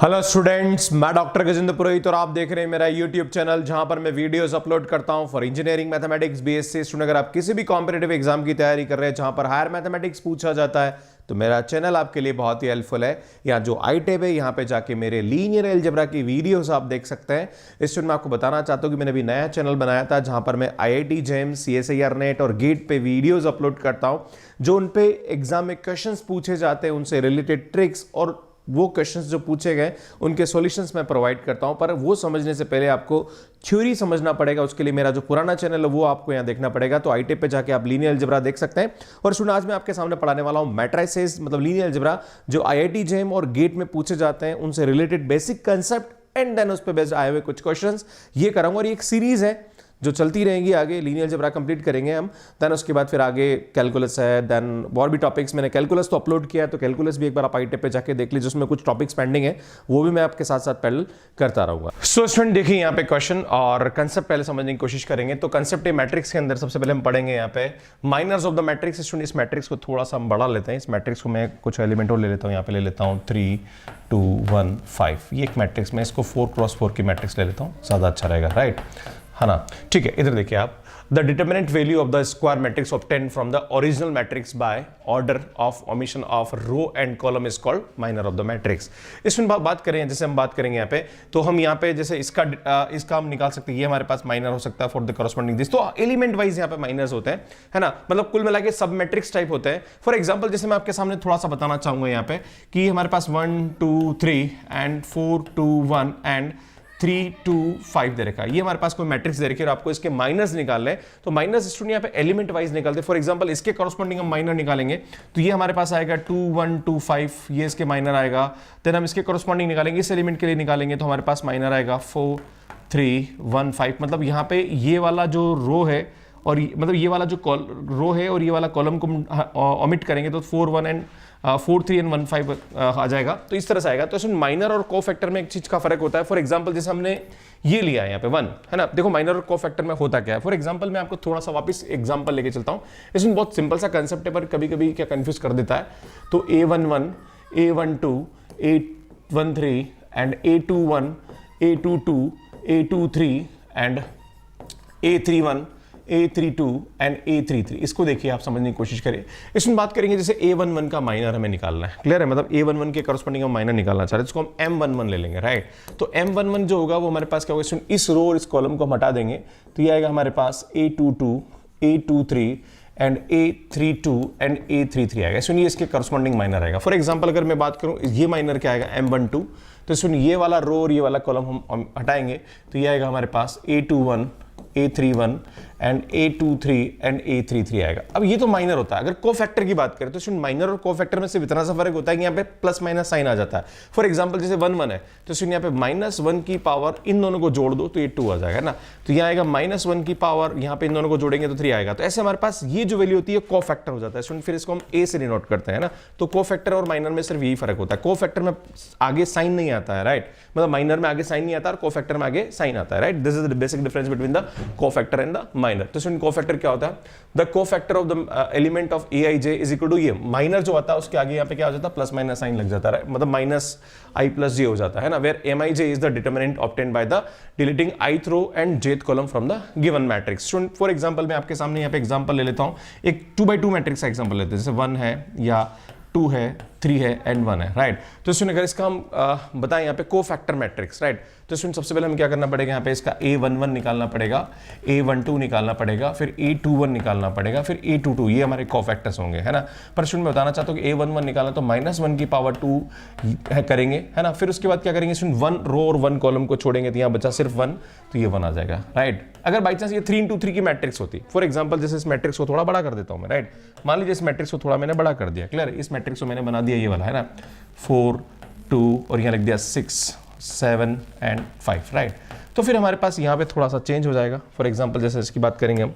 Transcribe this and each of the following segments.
Hello students, मैं doctor Gajendra पुरोहित और आप देख रहे हैं मेरा यूट्यूब चैनल जहां पर मैं वीडियोस अपलोड करता हूं for engineering mathematics BSc student. अगर आप किसी भी कॉम्पिटिटिव एग्जाम की तैयारी कर रहे हैं जहां पर हायर मैथमेटिक्स पूछा जाता है तो मेरा चैनल आपके लिए बहुत ही हेल्पफुल है। यहाँ जो आई टैब है यहाँ पे जाके मेरे लीनियर अलजेब्रा की वीडियोस आप देख सकते हैं। इस मैं आपको बताना चाहता हूँ कि मैंने अभी नया चैनल बनाया था जहां पर मैं IIT JEM, CSIR नेट और गेट पे वीडियोस अपलोड करता हूँ जो उन पे एग्जाम में क्वेश्चंस पूछे जाते हैं, उनसे रिलेटेड ट्रिक्स और वो क्वेश्चंस जो पूछे गए उनके सॉल्यूशंस मैं प्रोवाइड करता हूं। पर वो समझने से पहले आपको थ्योरी समझना पड़ेगा, उसके लिए मेरा जो पुराना चैनल है वो आपको यहां देखना पड़ेगा। तो आई पे जाके आप लीनियर अलजेब्रा देख सकते हैं। और सुनो, आज मैं आपके सामने पढ़ाने वाला हूं मैट्रिसेस मतलब लीनियर अलजेब्रा जो IIT JEM और गेट में पूछे जाते हैं, उनसे related basic concept and then उस पर बेस्ड आए हुए कुछ क्वेश्चंस ये कराऊंगा। और ये एक सीरीज है जो चलती रहेगी, आगे लीनियर अलजेब्रा कंप्लीट करेंगे हम, देन उसके बाद फिर आगे कैलकुलस है, देन और भी टॉपिक्स। मैंने कैलकुलस तो अपलोड किया है तो कैलकुलस भी एक बार आप आई पे जाके देख लीजिए, उसमें कुछ टॉपिक्स पेंडिंग है वो भी मैं आपके साथ साथ पैरेलल करता रहूंगा। सो स्टूडेंट देखिए यहाँ पे क्वेश्चन और कंसेप्ट पहले समझने की कोशिश करेंगे। तो कंसेप्ट मैट्रिक्स के अंदर सबसे पहले हम पढ़ेंगे यहाँ पे minors of the matrix. Student इस मैट्रिक्स को थोड़ा सा हम बढ़ा लेते हैं, इस मैट्रिक्स को मैं कुछ एलिमेंट और ले लेता हूँ। यहाँ पे ले लेता हूँ 3 2 1 5, ये एक मैट्रिक्स, मैं इसको 4x4 की मैट्रिक्स ले लेता हूँ, ज्यादा अच्छा रहेगा, राइट है ना। ठीक है, इधर देखिए आप, the determinant value of the square matrix obtained from the original matrix by order of omission of row and column is called minor of the matrix. इसमें बात करें, जैसे हम बात करेंगे यहाँ पे, तो हम यहाँ पे जैसे इसका हम निकाल सकते हैं, ये हमारे पास माइनर हो सकता है फॉर द कॉरस्पॉन्डिंग दिस। तो एलिमेंट वाइज यहाँ पे माइनर्स होते हैं, है ना, मतलब कुल मिला के सब मैट्रिक्स टाइप होते हैं। फॉर एग्जाम्पल जैसे मैं आपके सामने थोड़ा सा बताना चाहूंगा यहाँ पे कि हमारे पास 1 2 3 एंड 4 2 1 एंड 3 2 5 दे रखा है। ये हमारे पास कोई मैट्रिक्स दे रखी है और आपको इसके माइनर्स निकालने हैं। तो माइनर्स स्टूडेंट यहाँ पे एलिमेंट वाइज निकालते हैं। फॉर एग्जांपल इसके कॉरस्पॉन्डिंग हम माइनर निकालेंगे तो ये हमारे पास आएगा 2 1 2 5, ये इसके माइनर आएगा। देन हम इसके कॉरस्पॉन्डिंग निकालेंगे, इस एलिमेंट के लिए निकालेंगे तो हमारे पास माइनर आएगा 4 3 1 5। मतलब यहाँ पे ये वाला जो रो है और मतलब ये वाला जो रो है और ये वाला कॉलम को ओमिट करेंगे तो 4 1 एंड 4 3 एंड 1 5 आ जाएगा। तो इस तरह से आएगा। तो इसमें माइनर और कोफैक्टर में एक चीज का फर्क होता है। फॉर एग्जांपल जैसे हमने ये लिया है यहाँ पे 1, है ना, देखो माइनर और कोफैक्टर में होता क्या है। फॉर एग्जांपल मैं आपको थोड़ा सा वापस एग्जांपल लेके चलता हूँ। इसमें बहुत सिंपल सा कंसेप्ट है पर कभी कभी क्या कंफ्यूज कर देता है। तो A11 A12 A13 and A21 A22 A23 and A31 A32 and A33, इसको देखिए आप समझने की कोशिश करिए। इसमें बात करेंगे जैसे A11 का माइनर हमें निकालना है, क्लियर है, मतलब A11 के करस्पॉन्डिंग हम माइनर निकालना चाह रहे हैं, इसको हम M11 ले लेंगे, राइट। तो M11 जो होगा वो हमारे पास क्या होगा, इस रो और इस कॉलम को हम हटा देंगे तो ये आएगा हमारे पास A22 A23 and A32 and A33 आएगा। सुनिए इसके करस्पॉन्डिंग माइनर आएगा। फॉर एग्जांपल अगर मैं बात करूं ये माइनर क्या आएगा M12, तो सुनिए ये वाला रो और ये वाला कॉलम हम हटाएंगे तो ये आएगा हमारे पास A21 A31 and A23 and A33 आएगा। अब ये तो माइनर होता है। अगर कोफैक्टर की बात करें तो सुन माइनर और कोफैक्टर में सिर्फ इतना सा फर्क होता है कि यहाँ पे प्लस माइनस साइन आ जाता है। फॉर एग्जांपल जैसे 1 1 है तो सुन यहाँ पे -1 की पावर इन दोनों को जोड़ दो तो ये 2 आ जाएगा ना। तो यहाँ आएगा -1 की पावर, यहाँ पे इन दोनों को जोड़ेंगे तो 3 आएगा। तो ऐसे हमारे पास ये जो वैल्यू होती है कोफैक्टर हो जाता है। सुन फिर इसको हम A से डिनोट करते हैं ना। तो कोफैक्टर और माइनर में सिर्फ यही फर्क होता है। कोफैक्टर में आगे साइन नहीं आता है, राइट, मतलब माइनर में आगे साइन नहीं आता और कोफैक्टर में आगे साइन आता है, right. This is the basic difference between the cofactor and the minor. तो सुन कोफैक्टर क्या होता है, the cofactor of the element of Aij is equal to ये माइनर जो आता है उसके आगे यहाँ पे क्या हो जाता है, प्लस माइनस साइन लग जाता है, मतलब -i+j हो जाता है ना। Where Mij is the determinant obtained by the deleting ith row and jth column from the given matrix. For example मैं आपके सामने यहाँ पे एग्जांपल ले लेता हूँ, एक 2x2 मैट्रिक्स का एग्जांपल लेते हैं, जैसे 1 है या 2 है 3 है एंड 1 है, राइट। तो सुन अगर इसका हम बताएं यहाँ पे कोफैक्टर मैट्रिक्स, राइट, तो सुन सबसे पहले हमें क्या करना पड़ेगा, यहाँ पे इसका A11 निकालना पड़ेगा, A12 निकालना पड़ेगा, फिर A21 निकालना पड़ेगा, फिर A22, ये हमारे कोफैक्टर्स होंगे, है ना। पर सुन मैं बताना चाहता हूँ कि A11 निकालना तो -1 की पावर 2 करेंगे, है ना। फिर उसके बाद क्या करेंगे, सुन 1 रो और 1 कॉलम को छोड़ेंगे तो यहाँ बचा सिर्फ 1, तो ये 1 आ जाएगा, राइट। अगर बाई चांस ये 3 × 3 की मैट्रिक्स होती, फॉर एग्जाम्पल जैसे इस मैट्रिक्स को थोड़ा बड़ा कर देता हूँ मैं, राइट, मान लीजिए इस मैट्रिक्स को थोड़ा मैंने बड़ा कर दिया, क्लियर, इस मैट्रिक्स को मैंने बना दिया ये वाला, है ना, 4 2 और यहाँ लिख दिया 6 7 एंड 5, राइट। तो फिर हमारे पास यहाँ पे थोड़ा सा चेंज हो जाएगा। फॉर एग्जांपल जैसे इसकी बात करेंगे हम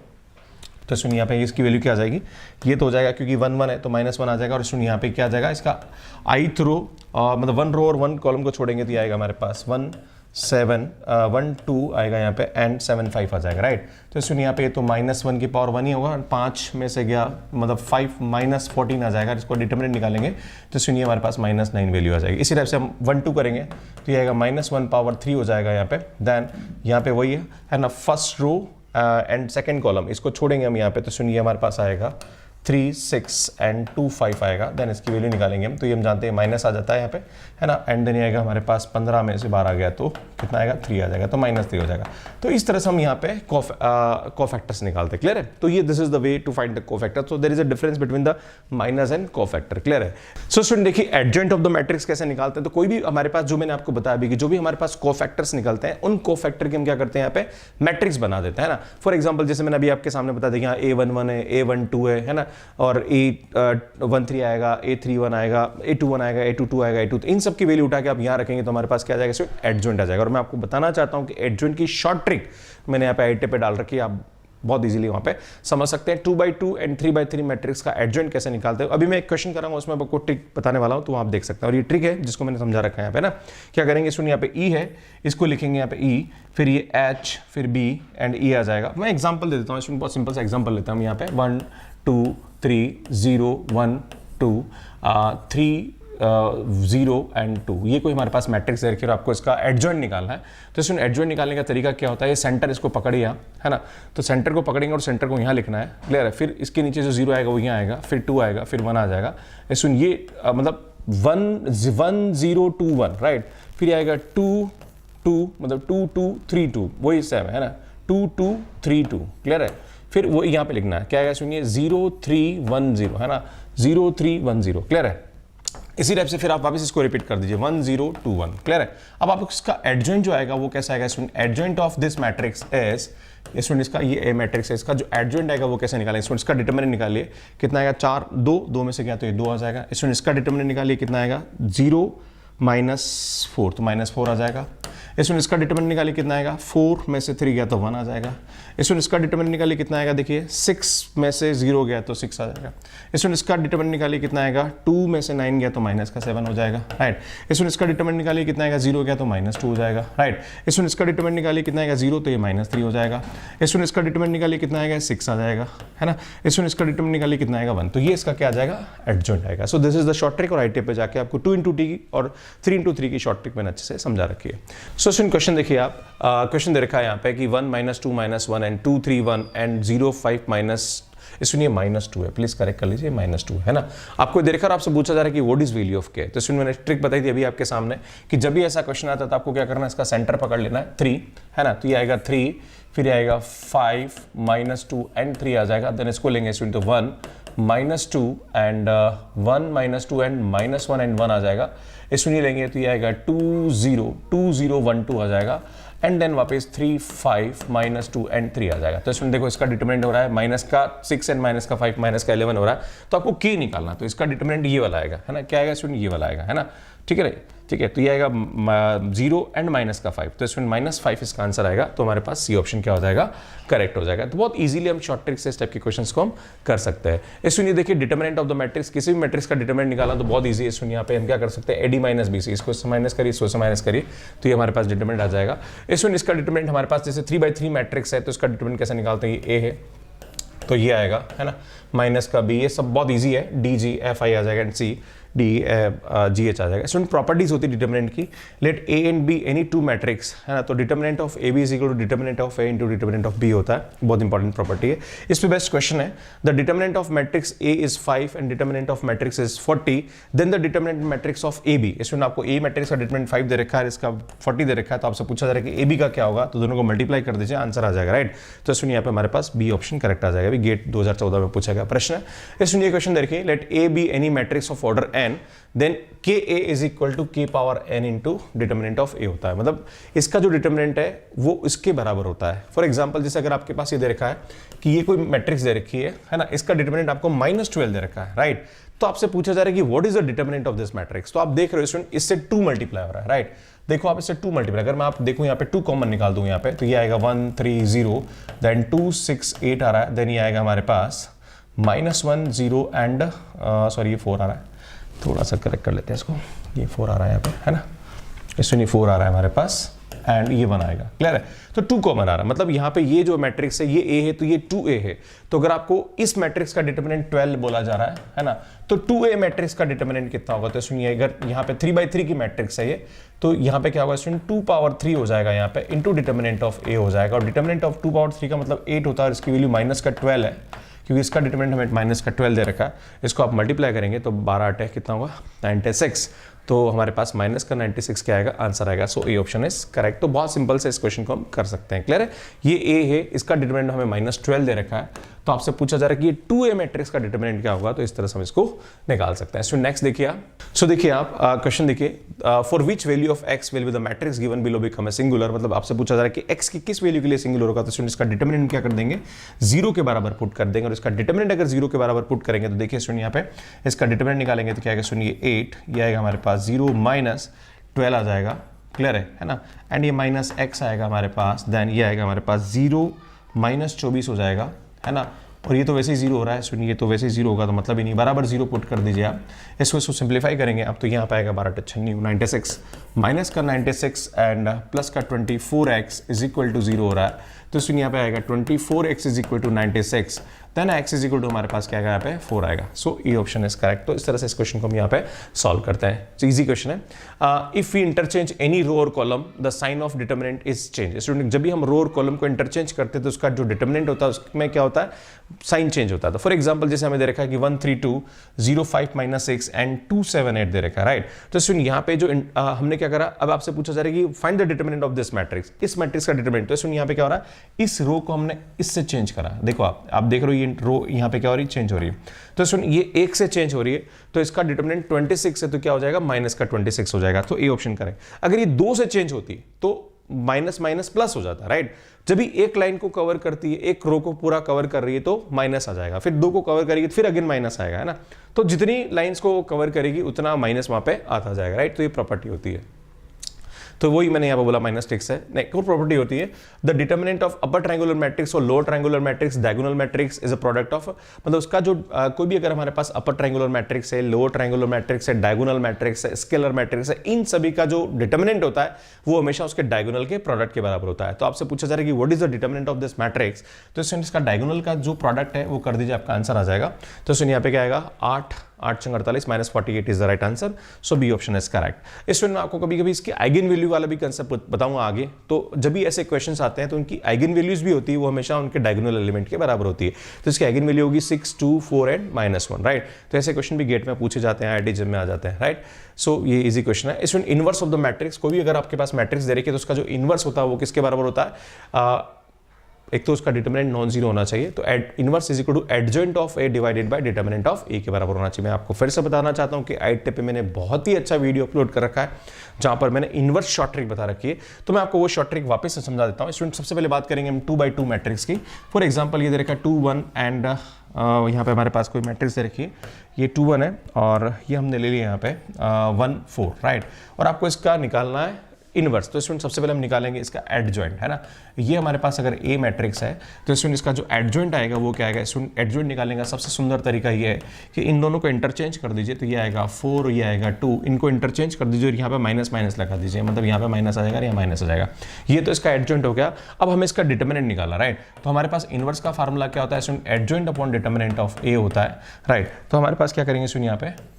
तो सुनिए यहाँ पे इसकी वैल्यू क्या आ जाएगी, ये तो हो जाएगा क्योंकि 1 1 है तो -1 आ जाएगा। और सुनिए यहाँ पे क्या आ जाएगा, इसका ith रो मतलब 1 रो और 1 कॉलम को छोड़ेंगे तो ये आएगा हमारे पास 1 7 1 2 आएगा यहाँ पे एंड 7 5 आ जाएगा, राइट। तो सुनिए यहाँ पे तो -1 की पावर 1 ही होगा, 5 में से गया मतलब 5 -14 आ जाएगा, इसको डिटरमिनेंट निकालेंगे तो सुनिए हमारे पास -9 वैल्यू आ जाएगी। इसी टाइप से हम 1 2 करेंगे तो ये आएगा -1 पावर 3 हो जाएगा यहाँ पे। देन यहाँ पे वही है ना, first row and second column इसको छोड़ेंगे हम यहाँ पे, तो सुनिए हमारे पास आएगा 3 6 एंड 2 5 आएगा। देन इसकी वैल्यू निकालेंगे हम, तो ये हम जानते हैं माइनस आ जाता है यहाँ पे, है ना। एंड देन आएगा हमारे पास 15 में से 12 गया तो कितना आएगा 3 आ जाएगा, तो -3 हो जाएगा। तो इस तरह से हम यहाँ पे कोफैक्टर्स निकालते हैं, क्लियर है। तो ये this is the way to find the cofactor. So there is a difference between the minus and cofactor, clear है। सो स्टूडेंट देखिए एडजॉइंट ऑफ द मैट्रिक्स कैसे निकालते हैं। तो कोई भी हमारे पास, जो मैंने आपको बताया अभी कि जो भी हमारे पास कोफैक्टर्स निकलते हैं, उन कोफैक्टर के हम क्या करते हैं यहाँ पे मैट्रिक्स बना देते हैं ना। फॉर एग्जाम्पल जैसे मैंने अभी आपके सामने बता दिया A11 है, A12 है ना, और A13 आएगा, A31 आएगा, A21 आएगा, A22 आएगा, A2, इन सब की वैल्यू उठा के आप यहाँ रखेंगे तो हमारे पास क्या आ जाएगा, सिर्फ एडजॉइंट आ जाएगा। और मैं आपको बताना चाहता हूँ कि एडजॉइंट की शॉर्ट ट्रिक मैंने यहाँ पे आईटे पे डाल रखी है, आप बहुत इजीली वहाँ पे समझ सकते हैं। 2x2 एंड 3x3 मैट्रिक्स का एडजॉइंट कैसे निकालते हैं। अभी मैं एक क्वेश्चन कराऊंगा उसमें आपको ट्रिक बताने वाला हूँ, तो आप देख सकते हैं। और ये ट्रिक है जिसको मैंने समझा रखा है यहाँ पे ना। क्या करेंगे, सुनिए यहाँ पे E है, इसको लिखेंगे यहाँ पे E, फिर ये H, फिर B एंड E आ जाएगा। मैं एग्जाम्पल दे देता हूँ, इसमें बहुत सिंपल सा एग्जाम्पल लेता हूँ यहाँ पे 1 2 3 0 1 2 3 0 एंड 2, ये कोई हमारे पास मैट्रिक्स है और आपको इसका एडजॉइंट निकालना है। तो इसमें एडजॉइंट निकालने का तरीका क्या होता है, ये सेंटर इसको पकड़िए है ना, तो सेंटर को पकड़ेंगे और सेंटर को यहाँ लिखना है, क्लियर है। फिर इसके नीचे जो 0 आएगा वो यहाँ आएगा, फिर 2 आएगा, फिर 1 आ जाएगा। इसमें ये मतलब 1 0 2 1, राइट। फिर आएगा 2 2 मतलब 2 2 3 2, वही सेम है ना, 2 2 3 2, क्लियर है। फिर वो यहाँ पे लिखना है, क्या आएगा सुनिए 0 3 1 0, है ना, 0 3 1 0, क्लियर है। इसी टाइप से फिर आप वापस इसको रिपीट कर दीजिए 1 0 2 1, क्लियर है। अब आप इसका एडजॉइंट जो आएगा वो कैसा आएगा, adjoint of this matrix is, इसमें इसका ये ए मैट्रिक्स है, इसका जो एडजॉइंट आएगा वो कैसे निकालें, इसमें इसका डिटरमिनेंट निकालिए, कितना आएगा 4 2 में से क्या तो ये 2 आ जाएगा। इसमें इसका डिटरमिनेंट निकालिए, कितना आएगा 0 -4, तो -4 आ जाएगा। इसमें इसका डिटरमिनेंट निकालिए, कितना आएगा 4 में से 3 गया तो 1 आ जाएगा। इसमें इसका डिटरमिनेंट निकालिए, कितना आएगा देखिए 6 में से 0 गया तो 6 आ जाएगा। इसमें इसका डिटरमिनेंट निकालिए, कितना आएगा 2 में से 9 गया तो -7 हो जाएगा, राइट। इसमें इसका डिटरमिनेंट निकालिए, कितना आएगा 0 गया तो -2 हो जाएगा, राइट। इसमें इसका डिटरमिनेंट निकालिए, कितना आएगा 0 तो ये -3 हो जाएगा। इसमें इसका डिटरमिनेंट निकालिए, कितना आएगा 6 आ जाएगा, है ना। इसमें इसका डिटरमिनेंट निकालिए, कितना आएगा 1, तो ये इसका क्या आ जाएगा एडजॉइंट आएगा। So this is the short trick, और आईटी पे जाके आपको 2 into 3 और 3 into 3 की शॉर्ट ट्रिक मैंने अच्छे से समझा रखी है। सो क्वेश्चन देखिए आप, क्वेश्चन दे रखा है यहाँ पे कि 1 -2 -1 एंड 2 3 1 एंड 0 5 माइनस, सुनिए -2 है, प्लीज करेक्ट कर लीजिए, -2 है ना। आपको दे रखा और आपसे पूछा जा रहा है कि व्हाट इज वैल्यू ऑफ के, तो इसमें मैंने ट्रिक बताई थी अभी आपके सामने कि जब भी ऐसा क्वेश्चन आता है तो आपको क्या करना है, इसका सेंटर पकड़ लेना है 3, है ना। तो ये आएगा 3, फिर आएगा 5 -2 एंड 3 आ जाएगा। देन इसको लेंगे into 1 -2 एंड 1 -2 एंड -1 एंड 1 आ जाएगा। इसमें ये लेंगे तो ये आएगा 2 0 2 0 1 2 आ जाएगा। एंड देन वापस 3 5 -2 एंड 3 आ जाएगा। तो इसमें देखो इसका डिटरमिनेंट हो रहा है माइनस का 6 एंड माइनस का 5 माइनस का 11 हो रहा है, तो आपको की निकालना, तो इसका डिटरमिनेंट ये वाला आएगा, है ना। क्या आएगा इसमें, ये वाला आएगा, है ना, ठीक है ठीक है। तो ये आएगा 0 एंड माइनस का 5, तो इसमें -5 इसका आंसर आएगा। तो हमारे पास सी ऑप्शन क्या हो जाएगा, करेक्ट हो जाएगा। तो बहुत इजीली हम शॉर्ट ट्रिक से इस टाइप के क्वेश्चंस को हम कर सकते हैं। इसमें ये देखिए डिटरमिनेंट ऑफ द मैट्रिक्स, किसी भी मैट्रिक्स का डिटरमिनेंट निकालना तो बहुत ईजी है। इसमें यहाँ पे हम क्या कर सकते हैं, AD - BC, इसको इससे माइनस करिए, इसको माइनस करिए, तो ये हमारे पास डिटरमिनेंट आ जाएगा। इसमें इसका डिटरमिनेंट हमारे पास जैसे 3/3 मैट्रिक्स है, तो इसका डिटरमिनेंट कैसे निकालते हैं, ये A है तो ये आएगा, है ना, माइनस का B, ये सब बहुत ईजी है, DG FI आ जाएगा एंड C D GH आ जाएगा। स्टूडेंट प्रॉपर्टीज होती है डिटरमिनेंट की, let A and B any two matrix, है ना, तो determinant of AB is equal to determinant of A into determinant of B होता है, बहुत इंपॉर्टेंट प्रॉपर्टी है। इस पे बेस्ट क्वेश्चन है, the determinant of matrix A is 5 and determinant of matrix is 40, then the determinant matrix of AB, इसमें आपको A matrix का डिटरमिनेंट 5 दे रखा है, इसका 40 दे रखा है, तो आपसे पूछा जा रहा है कि AB का क्या होगा, तो दोनों को मल्टीप्लाई कर दीजिए, आंसर आ जाएगा, राइट। तो इसमें यहाँ पे हमारे पास B ऑप्शन करेक्ट आ जाएगा, गेट 2014 में पूछा गया प्रश्न है। इसमें ये क्वेश्चन देखिए, let A be any matrix of order n, then K A is equal to K power n into determinant of A होता है, मतलब इसका जो डिटरमिनेंट है वो इसके बराबर होता है। फॉर एग्जांपल जैसे अगर आपके पास ये दे रखा है कि ये कोई मैट्रिक्स दे रखी है ना, इसका डिटरमिनेंट आपको -12 दे रखा है, राइट। तो आपसे पूछा जा रहा है कि what is the determinant of this matrix, तो आप देख रहे हो स्टूडेंट इससे 2 मल्टीप्लाई हो रहा है, राइट। देखो आप इससे 2 मल्टीप्लाई, अगर मैं आप देखूं यहाँ पे 2 कॉमन निकाल दूं यहाँ पे, तो ये आएगा 1 3 0, देन 2 6 8 आ रहा है, देन ये आएगा हमारे पास -1 0 एंड सॉरी ये 4 आ रहा है, थोड़ा सा करेक्ट कर लेते हैं इसको, ये 4 आ रहा है यहाँ पे, है ना, इसमें 4 आ रहा है हमारे पास, एंड ये 1 आएगा। क्लियर है? तो 2 कॉमन आ रहा है, मतलब यहाँ पे ये जो मैट्रिक्स है ये A है तो ये 2A है। तो अगर आपको इस मैट्रिक्स का डिटरमिनेंट 12 बोला जा रहा है ना, तो 2A मैट्रिक्स का डिटरमिनेंट कितना होगा? तो सुनिए, अगर यहाँ पे 3/3 की मैट्रिक्स है ये, तो यहाँ पे क्या होगा स्टूडेंट, 2 पावर 3 हो जाएगा यहाँ पे इंटू डिटरमिनेंट ऑफ A हो जाएगा। और डिटरमिनेंट ऑफ 2 पावर 3 का मतलब 8 होता है और इसकी वैल्यू माइनस का 12 है, क्योंकि इसका डिटरमिनेंट हमें माइनस का 12 दे रखा है। इसको आप मल्टीप्लाई करेंगे तो 12 कितना होगा? 96। तो हमारे पास माइनस का 96 क्या आएगा? आंसर आएगा। सो ए ऑप्शन इज करेक्ट। तो बहुत सिंपल से इस क्वेश्चन को हम कर सकते हैं। क्लियर है? ये ए है, इसका डिटरमिनेंट हमें -12 दे रखा है, तो आपसे पूछा जा रहा है कि ये 2A मैट्रिक्स का डिटरमिनेंट क्या होगा, तो इस तरह से हम इसको निकाल सकते हैं। सो नेक्स्ट देखिए आप, देखिए आप क्वेश्चन देखिए, for which value of x will be the matrix given below become a singular. मतलब आपसे पूछा जा रहा है कि x की किस वैल्यू के लिए सिंगुलर होगा, तो इसका डिटरमिनेंट क्या कर देंगे? 0 के बराबर पुट कर देंगे। और इसका डिटरमिनेंट अगर 0 के बराबर पुट करेंगे तो देखिए सुनिए, यहाँ पे इसका डिटरमिनेंट निकालेंगे तो क्या आएगा? सुनिए 8, ये आएगा हमारे पास 0 माइनस 12 आ जाएगा। क्लियर है ना? एंड ये माइनस x आएगा हमारे पास, देन ये आएगा हमारे पास 0 माइनस 24 हो जाएगा, है ना? और ये तो वैसे ही 0 हो रहा है, सुनिए तो वैसे ही 0 होगा, तो मतलब ही नहीं, बराबर 0 पुट कर दीजिए आप। इसको सिंप्लीफाई करेंगे आप, तो यहाँ पे आएगा 12 96 माइनस का 96 एंड प्लस का 24x इज इक्वल टू 0 हो रहा है। तो सुनिए यहाँ पे आएगा 24x is equal to 96, then x is equal to हमारे पास क्या आएगा? यहाँ पे 4 आएगा। सो ये ऑप्शन इज करेक्ट। तो इस तरह से इस क्वेश्चन को हम यहाँ पे सॉल्व करते हैं। तो इजी क्वेश्चन है। If we interchange any row और column the sign of determinant is change. Student, जब भी हम रो और कॉलम को इंटरचेंज करते हैं तो उसका जो डिटरमिनेंट होता है उसमें क्या होता है? साइन चेंज होता है। तो फॉर एग्जाम्पल जैसे हमें दे रखा है कि 132 05 6 एंड 278 दे रखा है, राइट? तो सुन यहाँ पे जो हमने क्या करा, अब आपसे पूछा जा रहा है कि find the determinant of this matrix, इस मैट्रिक्स का डिटरमिनेंट। तो सुन यहाँ पे क्या हो रहा है? इस रो को हमने इससे चेंज करा। देखो आप देख रहे हो ये रो यहाँ पे क्या हो रही है? चेंज हो रही है। तो सुन ये 1 से चेंज हो रही है, तो इसका डिटरमिनेंट 26 है, तो क्या हो जाएगा? माइनस का 26 हो जाएगा। तो ए ऑप्शन करेक्ट। अगर ये 2 से चेंज होती तो माइनस माइनस प्लस हो जाता, राइट? जब भी एक लाइन को कवर करती है, एक रो को पूरा कवर कर रही है तो माइनस आ जाएगा, फिर 2 को कवर करेगी तो फिर अगेन माइनस आएगा, है ना? तो जितनी लाइंस को कवर करेगी उतना माइनस वहां पे आता जाएगा, राइट? तो ये प्रॉपर्टी होती है। तो वही मैंने यहाँ पे बोला -6 है। एक और प्रॉपर्टी होती है, the determinant of upper triangular matrix और lower triangular matrix diagonal matrix is a product of, मतलब उसका जो कोई भी अगर हमारे पास अपर ट्रायंगुलर मैट्रिक्स है, लोअर ट्रायंगुलर मैट्रिक्स है, डायगोनल मैट्रिक्स है, स्केलर मैट्रिक्स है, इन सभी का जो डिटरमिनेंट होता है वो हमेशा उसके डायगोनल के प्रोडक्ट के बराबर होता है। तो आपसे पूछा जा रहा है कि what is the determinant of this matrix, तो इसका डायगोनल का जो प्रोडक्ट है वो कर दीजिए, आपका आंसर आ जाएगा। तो सुनिए यहाँ पे क्या आएगा? 8 48 -48 is the right answer. So B option is correct. इस में आपको कभी कभी इसके आइगन वैल्यू वाला भी कंसेप्ट बताऊंगा आगे। तो जब भी ऐसे क्वेश्चंस आते हैं तो उनकी आइगन वैल्यूज भी होती है, वो हमेशा उनके डायगोनल एलिमेंट के बराबर होती है। तो इसकी आइगन वैल्यू होगी 6 2 4 एंड -1, राइट? तो ऐसे क्वेश्चन भी गेट में पूछे जाते हैं, IIT में आ जाते हैं, राइट? सो ये इजी क्वेश्चन है। इसमें इनवर्स ऑफ द मैट्रिक्स, कोई भी अगर आपके पास मैट्रिक्स दे रखी है तो उसका जो इनवर्स होता है वो किसके बराबर होता है? एक तो उसका डिटरमिनेंट नॉन जीरो होना चाहिए, तो inverse is equal to adjoint of A divided by determinant of A के बराबर होना चाहिए। मैं आपको फिर से बताना चाहता हूं कि IIT पे मैंने बहुत ही अच्छा वीडियो अपलोड कर रखा है जहां पर मैंने इनवर्स शॉर्ट ट्रिक बता रखी है, तो मैं आपको वो शॉर्ट ट्रिक वापस से समझा देता हूं। स्टूडेंट, सबसे पहले बात करेंगे हम 2x2 मैट्रिक्स की। फॉर एग्जाम्पल ये दे रखा है 2 1 एंड यहाँ पे हमारे पास कोई मैट्रिक्स दे रखी है, ये 2 1 है और ये हमने ले लिया यहाँ पे 1 4, राइट? और आपको इसका निकालना है इनवर्स। तो स्टूडेंट सबसे पहले हम निकालेंगे इसका एडजॉइंट, है ना? ये हमारे पास अगर ए मैट्रिक्स है तो स्टूडेंट इसका जो एडजॉइंट आएगा वो क्या आएगा? स्टूडेंट एडजॉइंट निकालने का सबसे सुंदर तरीका ये है कि इन दोनों को इंटरचेंज कर दीजिए, तो ये आएगा 4 और ये आएगा 2, इनको इंटरचेंज कर दीजिए और यहाँ पे माइनस माइनस लगा दीजिए, मतलब यहाँ पे माइनस आ जाएगा, यहाँ माइनस आ जाएगा। ये तो इसका एडजॉइंट हो गया। अब हमें इसका डिटरमिनेंट निकाला, राइट? तो हमारे पास इनवर्स का फार्मूला क्या होता है? Student adjoint upon determinant of A होता है, राइट? तो हमारे पास क्या करेंगे स्टूडेंट, यहाँ पे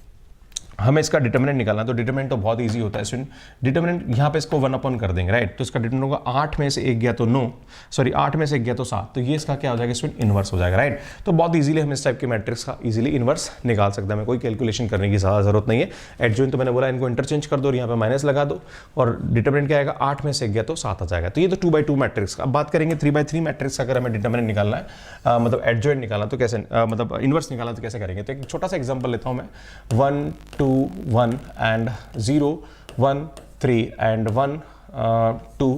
हमें इसका डिटरमिनेंट निकालना, तो डिटरमिनेंट तो बहुत इजी होता है स्टूडेंट। डिटरमिनेंट यहाँ पे इसको 1 अपॉन कर देंगे, राइट? तो इसका डिटरमिनेंट होगा 8 में से 1 गया तो 9, सॉरी 8 में से 1 गया तो 7, तो ये इसका क्या हो जाएगा स्टूडेंट? इनवर्स हो जाएगा, राइट? तो बहुत इजीली हम इस टाइप के मैट्रिक्स का इजीली इनवर्स निकाल सकते हैं, हमें कोई कैलकुलेशन करने की ज़्यादा जरूरत नहीं है। एडजॉइंट तो मैंने बोला इनको इंटरचेंज कर दो और यहाँ पे माइनस लगा दो, और डिटरमिनेंट क्या आएगा? 8 में से 1 गया तो 7 आ जाएगा। तो ये तो 2x2 मैट्रिक्स का। अब बात करेंगे 3x3 मैट्रिक्स का। अगर हमें डिटरमिनेंट निकालना है, मतलब एडजॉइंट निकालना, तो कैसे, मतलब इनवर्स निकालना तो कैसे करेंगे? तो एक छोटा सा एग्जाम्पल लेता हूँ मैं, 1 2 1 एंड 0 1 3 एंड 1 2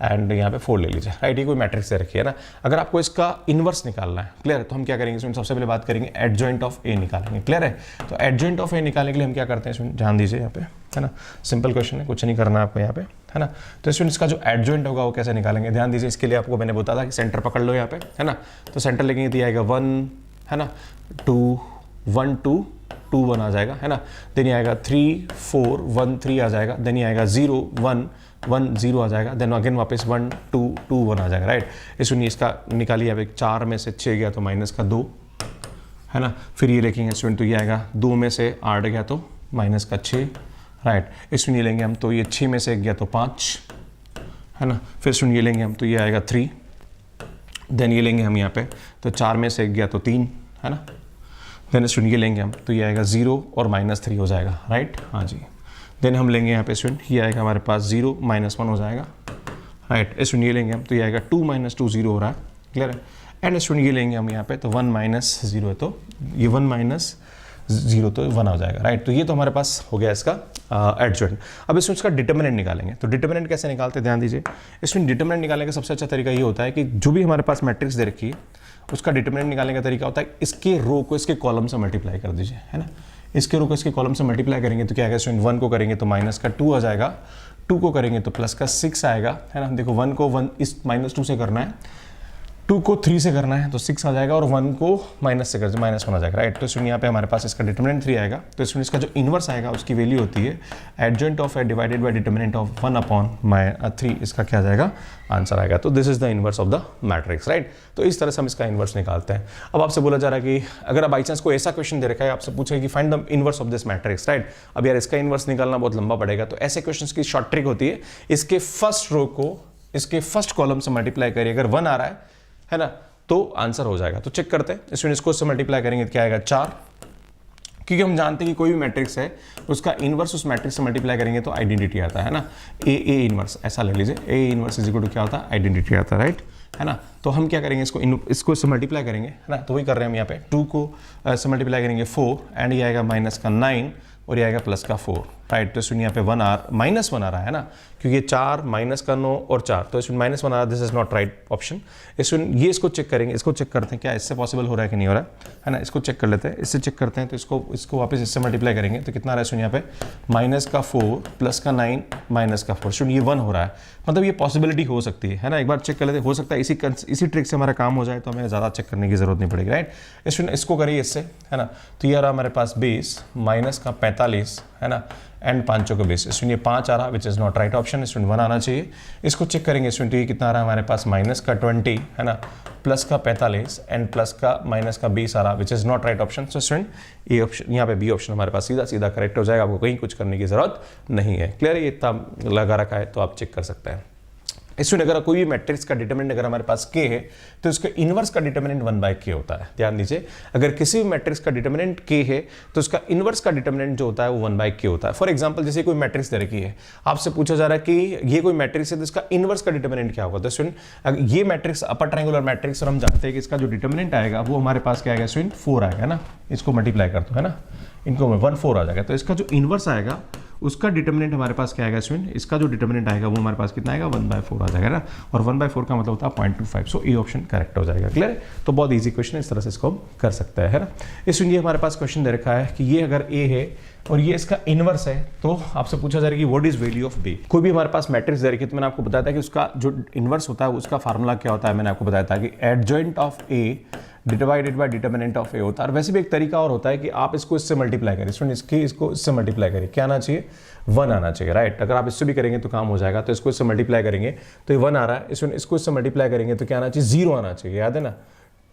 एंड यहाँ पे 4 ले लीजिए, राइट? ये कोई मैट्रिक्स दे रखी है ना। अगर आपको इसका इनवर्स निकालना है, क्लियर है, तो हम क्या करेंगे स्टूडेंट? सबसे पहले बात करेंगे एडजॉइंट ऑफ ए निकालेंगे, क्लियर है? तो एडजॉइंट ऑफ ए निकालने के लिए हम क्या करते हैं स्टूडेंट, ध्यान दीजिए यहाँ पे, है ना? सिंपल क्वेश्चन है, कुछ नहीं करना है आपको यहाँ पे, है ना? तो स्टूडेंट इसका जो एडजॉइंट होगा वो कैसे निकालेंगे, ध्यान दीजिए। इसके लिए आपको मैंने बताया था कि सेंटर पकड़ लो यहाँ पे, है ना? तो सेंटर लेंगे तो आएगा 1, है ना, 2 1 2 2 1 आ जाएगा, है ना। देन ये आएगा 3 4 1 3 आ जाएगा, देन ये आएगा 0 1 1 0 आ जाएगा, देन अगेन वापस 1 2 2 1 आ जाएगा, राइट। इसमें इसका निकालिए, अब 4 में से 6 गया तो माइनस का 2, है ना। फिर ये लिखेंगे स्टूडेंट, तो ये आएगा 2 में से 8 गया तो माइनस का 6, राइट। इसमें ये लेंगे हम, तो ये 6 में से 1 गया तो 5, है ना। फिर स्टूडेंट ये लेंगे हम, तो ये आएगा 3, देन ये लेंगे हम यहाँ पे, तो 4 में से 1 गया तो 3, है ना। देन स्टूडेंट ये लेंगे हम, तो ये आएगा 0 और -3 हो जाएगा, राइट। हाँ जी। देन हम लेंगे यहाँ पे स्टूडेंट, ये आएगा हमारे पास 0 -1 हो जाएगा, राइट। स्टूडेंट ये लेंगे हम, तो ये आएगा 2 - 2 0 हो रहा है, क्लियर है। एंड स्टूडेंट ये लेंगे हम यहाँ पे, तो 1 - 0 है, तो ये 1 - 0 तो 1 हो जाएगा, राइट। तो ये तो हमारे पास हो गया इसका एडजॉइंट। अब इसमें उसका डिटर्मिनेंट निकालेंगे, तो डिटर्मिनेंट कैसे निकालते हैं ध्यान दीजिए। इसमें डिटर्मिनेंट निकालने का सबसे अच्छा तरीका ये होता है कि जो भी हमारे पास मैट्रिक्स दे रखी है उसका डिटर्मिनेंट निकालने का तरीका होता है इसके रो को इसके कॉलम से मल्टीप्लाई कर दीजिए, है ना। इसके रो को इसके कॉलम से मल्टीप्लाई करेंगे तो क्या आएगा स्टूडेंट, 1 को करेंगे तो माइनस का 2 आ जाएगा, 2 को करेंगे तो प्लस का 6 आएगा, है ना। देखो 1 को 1 इस -2 से करना है, 2 को 3 से करना है तो 6 आ जाएगा, और 1 को माइनस से कर -1 आ जाएगा, राइट। तो स्टूडेंट यहाँ पे हमारे पास इसका डिटर्मिनेंट 3 आएगा, तो स्टूडेंट इसका जो इनवर्स आएगा उसकी वैल्यू होती है adjoint of A divided by determinant of 1/3, इसका क्या आ जाएगा, आंसर आएगा। तो this is the inverse of the matrix, right. तो इस तरह से हम इसका इनवर्स निकालते हैं। अब आपसे बोला जा रहा है कि अगर बाई चांस कोई ऐसा क्वेश्चन दे रखा है, आपसे पूछे कि find the inverse of this matrix, right. अब यार इसका इनवर्स निकालना बहुत लंबा पड़ेगा, तो ऐसे क्वेश्चन की शॉर्ट ट्रिक होती है, इसके फर्स्ट रो को इसके फर्स्ट कॉलम से मल्टीप्लाई करिए, अगर 1 आ रहा है ना, तो आंसर हो जाएगा। तो चेक करते हैं, इसमें इसको इससे मल्टीप्लाई करेंगे तो क्या आएगा 4, क्योंकि हम जानते हैं कि कोई भी मैट्रिक्स है उसका इनवर्स उस मैट्रिक्स से मल्टीप्लाई करेंगे तो आइडेंटिटी आता है ना, ए इनवर्स, ऐसा ले लीजिए, A inverse is equal to क्या होता है, आइडेंटिटी आता है, राइट, है ना। तो हम क्या करेंगे, इसको इससे मल्टीप्लाई करेंगे, है ना। तो वही कर रहे हैं हम यहाँ पे, 2 को से मल्टीप्लाई करेंगे 4, एंड ये आएगा माइनस का 9 और ये आएगा प्लस का 4, राइट। तो इसमें यहाँ पे -1 आ रहा है ना, क्योंकि ये 4 माइनस का 9 और 4, तो इसमें -1 आ रहा है, this is not right option. इसमें ये इसको चेक करेंगे, इसको चेक करते हैं क्या इससे पॉसिबल हो रहा है कि नहीं हो रहा है ना। इसको चेक कर लेते हैं, इससे चेक करते हैं, तो इसको वापस इससे मल्टीप्लाई करेंगे तो कितना आ रहा है इसमें यहाँ पे, -4 प्लस का 9 -4, शुड ये 1 हो रहा है, मतलब ये पॉसिबिलिटी हो सकती है ना। एक बार चेक कर लेते हैं, हो सकता है इसी ट्रिक से हमारा काम हो जाए, तो हमें ज़्यादा चेक करने की जरूरत नहीं पड़ेगी, राइट। इसको करिए इससे, है ना। तो ये आ रहा हमारे पास बेस -45, है ना, एंड 5 के बेस, इसमें ये 5 आ रहा, which is not right option, इसमें 1 आना चाहिए। इसको चेक करेंगे, इसमें ये कितना आ रहा है हमारे पास, -20, है ना, प्लस का 45 एंड प्लस का -20 आ रहा, which is not right option. So student ये ऑप्शन, यहाँ पे बी ऑप्शन हमारे पास सीधा करेक्ट हो जाएगा, आपको कहीं कुछ करने की जरूरत नहीं है, क्लियर है। ये इतना लगा रखा है तो आप चेक कर सकते हैं। इसमें अगर कोई भी मैट्रिक्स का डिटर्मिनेंट अगर हमारे पास k है तो इसका इनवर्स का डिटर्मिनेंट 1/k होता है। ध्यान दीजिए, अगर किसी भी मैट्रिक्स का डिटर्मिनेंट k है तो उसका इनवर्स का डिटर्मिनेंट जो होता है वो 1/k होता है। फॉर एग्जांपल, जैसे कोई मैट्रिक्स दे रखी है, आपसे पूछा जा रहा है कि ये कोई मैट्रिक्स है तो इसका इनवर्स का डिटर्मिनेंट क्या होगा। तो स्टूडेंट ये मैट्रिक्स अपर ट्रायंगुलर मैट्रिक्स, और हम जानते हैं कि इसका जो डिटर्मिनेंट आएगा वो हमारे पास क्या आएगा स्टूडेंट, 4 आएगा ना। इसको मल्टीप्लाई कर दो, है ना, इनको 1 4 आ जाएगा। तो इसका जो इनवर्स आएगा उसका डिटर्मिनेंट हमारे पास क्या आएगा स्टूडेंट, इसका जो डिटर्मिनेंट आएगा वो हमारे पास कितना आएगा, 1/4 आ जाएगा ना, और 1/4 का मतलब होता है 0.25। सो ए ऑप्शन करेक्ट हो जाएगा, क्लियर है। तो बहुत इजी क्वेश्चन है, इस तरह से इसको हम कर सकते हैं, है ना। इसलिए हमारे पास क्वेश्चन दे रखा है कि ये अगर ए है और ये इसका इनवर्स है, तो आपसे पूछा जा रहा है कि what is value of B. कोई भी हमारे पास मैट्रिक्स दे रखी है तो मैंने आपको बताया था कि उसका जो इनवर्स होता है उसका फार्मूला क्या होता है, मैंने आपको बताया था कि adjoint of A divided by determinant of A होता है। और वैसे भी एक तरीका और होता है कि आप इसको इससे मल्टीप्लाई करें, इसको इससे मल्टीप्लाई करें, क्या आना चाहिए, 1 आना चाहिए, राइट। अगर आप इससे भी करेंगे तो काम हो जाएगा। तो इसको इससे मल्टीप्लाई करेंगे तो ये 1 आ रहा है, इसको इससे मल्टीप्लाई करेंगे तो क्या आना चाहिए, 0 आना चाहिए, याद है ना।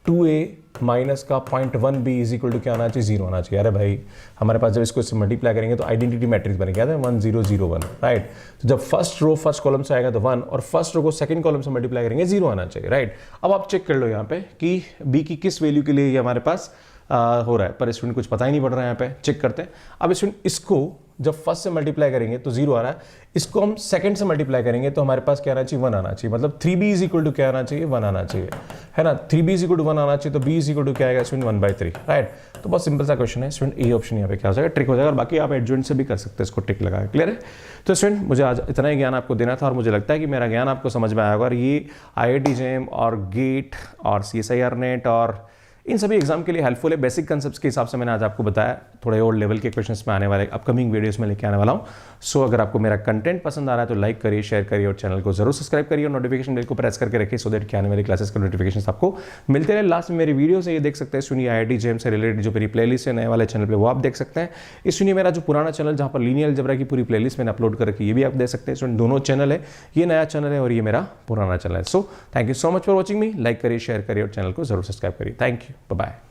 2a माइनस का 0.1b इज इक्वल टू क्या आना चाहिए, 0 आना चाहिए। अरे भाई, हमारे पास जब इसको इससे मल्टीप्लाई करेंगे तो आइडेंटिटी मैट्रिक्स बनेगा, याद है, 1 0 0 1, राइट। तो जब फर्स्ट रो फर्स्ट कॉलम से आएगा तो 1, और फर्स्ट रो को सेकंड कॉलम से मल्टीप्लाई करेंगे 0 आना चाहिए, राइट। अब आप चेक कर लो यहाँ पे कि b की किस वैल्यू के लिए ये हमारे पास हो रहा है, पर स्टूडेंट कुछ पता ही नहीं पड़ रहा है। यहाँ पे चेक करते हैं। अब स्टूडेंट इसको जब फर्स्ट से मल्टीप्लाई करेंगे तो 0 आ रहा है, इसको हम सेकंड से मल्टीप्लाई करेंगे तो हमारे पास क्या आना चाहिए, 1 आना चाहिए। मतलब 3b इज इक्वल टू क्या आना चाहिए, 1 आना चाहिए, है ना। 3b इज इक्वल टू 1 आना चाहिए, तो b इज इक्वल टू क्या आएगा स्टूडेंट, 1/3, राइट। तो बहुत सिंपल सा क्वेश्चन है स्टूडेंट, ए ऑप्शन यहाँ पे क्या हो जाएगा, ट्रिक हो जाएगा। और बाकी आप एडजॉइंट से भी कर सकते हैं, इसको ट्रिक लगा, क्लियर है। तो स्टूडेंट, मुझे आज इतना ही ज्ञान आपको देना था, और मुझे लगता है कि मेरा ज्ञान आपको समझ में आया होगा। और ये IIT JEM और गेट और CSIR नेट और इन सभी एग्जाम के लिए हेल्पफुल है। बेसिक कंसेप्ट्स के हिसाब से मैंने आज आपको बताया, थोड़े और लेवल के क्वेश्चंस में आने वाले अपकमिंग वीडियोस में लेके आने वाला हूँ। सो अगर आपको मेरा कंटेंट पसंद आ रहा है तो लाइक करिए, शेयर करिए और चैनल को जरूर सब्सक्राइब करिए और नोटिफिकेशन बेल को प्रेस करके रखिए सो दैट कि आने वाली क्लासेस के नोटिफिकेशन आपको मिलते रहे। लास्ट में मेरी वीडियो से ये देख सकते हैं, सुनिए IIT JEM से रिलेटेड जो मेरी प्लेलिस्ट है नए वाले चैनल पे वो आप देख सकते हैं। इस सुनिए मेरा जो पुराना चैनल जहाँ पर लीनियर अलजेब्रा की पूरी प्लेलिस्ट मैंने अपलोड कर रखी है, ये भी आप देख सकते हैं। दोनों चैनल है, ये नया चैनल है और ये मेरा पुराना चैनल है। So thank you so much for watching me. Like करिए, शेयर करिए और चैनल को जरूर सब्सक्राइब करिए। Thank you, bye bye.